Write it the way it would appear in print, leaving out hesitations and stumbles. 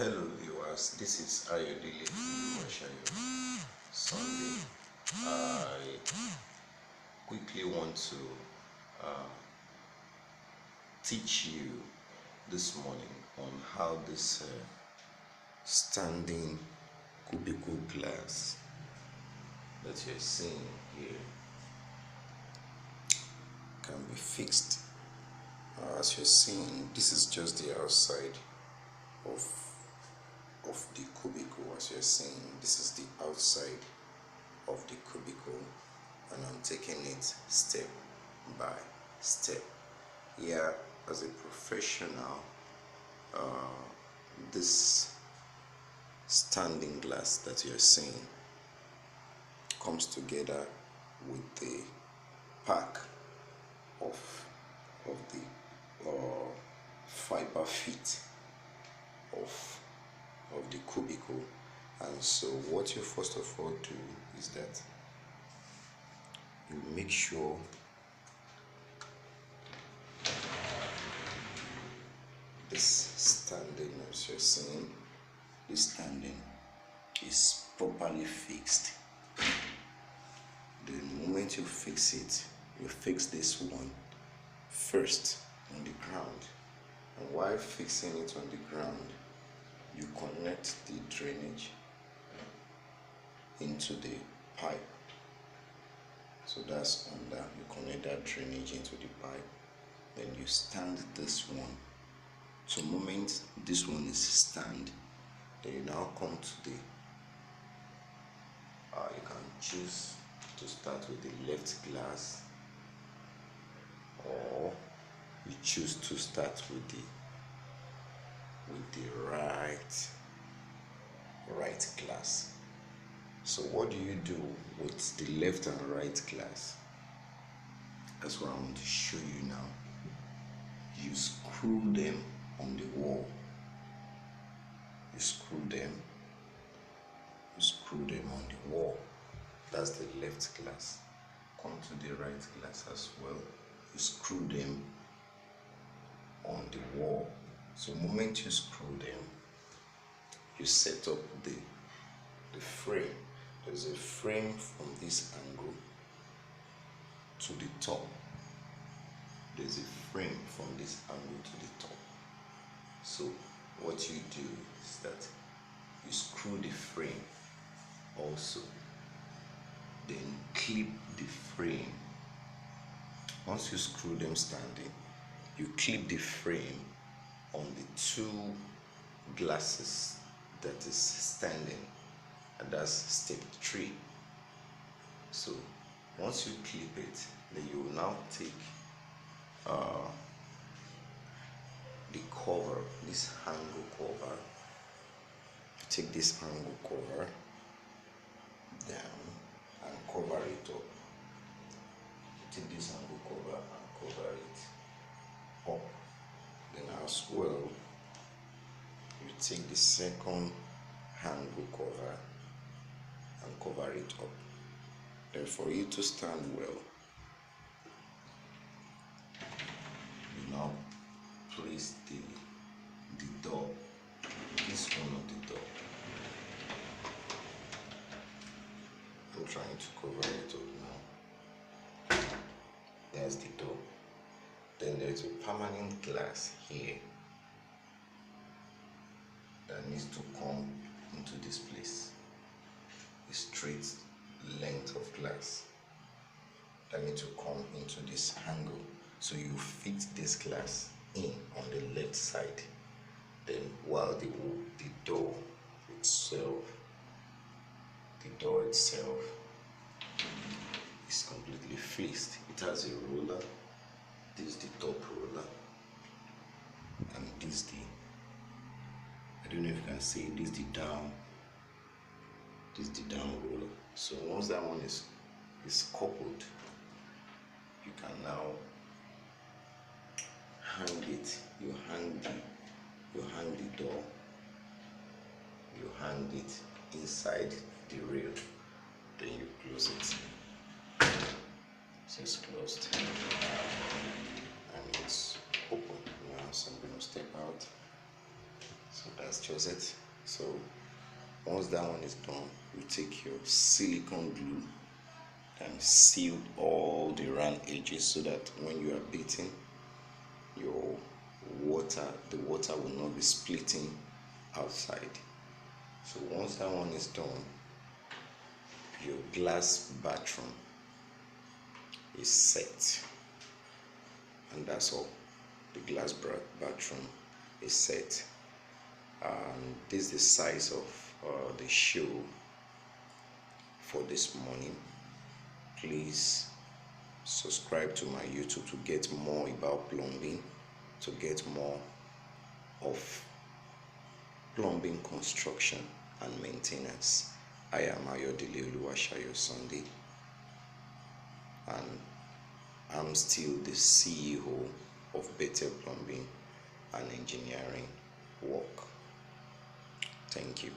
Hello viewers, this is Ayodele from Sunday. I quickly want to teach you this morning on how this standing cubicle glass that you're seeing here can be fixed. As you're seeing, this is just the outside of the cubicle. As you're seeing, this is the outside of the cubicle, and I'm taking it step by step. Here, as a professional, this standing glass that you're seeing comes together with the pack of the fiber feet of the cubicle. And so what you first of all do is that you make sure this standing, as you're seeing, this standing is properly fixed. The moment you fix it, you fix this one first on the ground, and while fixing it on the ground, you connect the drainage into the pipe. So that's under, you connect that drainage into the pipe, then you stand this one. So moment this one is stand, then you now come to the you can choose to start with the left glass, or you choose to start with the right glass. So what do you do with the left and right glass? That's what I want to show you now. You screw them on the wall. You screw them on the wall. That's the left glass. Come to the right glass as well. You screw them on the wall. So the moment you screw them, you set up the frame. There's a frame from this angle to the top. There's a frame from this angle to the top. So what you do is that you screw the frame also, then clip the frame. Once you screw them standing, you clip the frame on the two glasses that is standing, and that's step 3. So once you clip it, then you will now take the cover, this angle cover. You take this angle cover down and cover it up. You take this angle cover and cover it up. Then as well, you take the second angle cover and cover it up. Then for you to stand well, you now place the door, this one of the door. I'm trying to cover it up now. There's the door. Then there's a permanent glass here that needs to come into this place. A straight length of glass that needs to come into this angle. So you fit this glass in on the left side. Then while the door itself is completely fixed. It has a roller. This is the top roller, and this I don't know if you can see, this is the down roller. So once that one is coupled, you can now hang it. You hang the door, you hang it inside the rail, then you close it. So it's closed and it's open. Now so I'm going to step out. So that's just it. So once that one is done, you take your silicone glue and seal all the round edges so that when you are beating, your the water will not be splitting outside. So once that one is done, your glass bathroom is set, and that's all. The glass bathroom is set, and this is the size of the show for this morning. Please subscribe to my YouTube to get more about plumbing, to get more of plumbing construction and maintenance. I am Ayodele Sunday, and I'm still the CEO of Better Plumbing and Engineering Work. Thank you.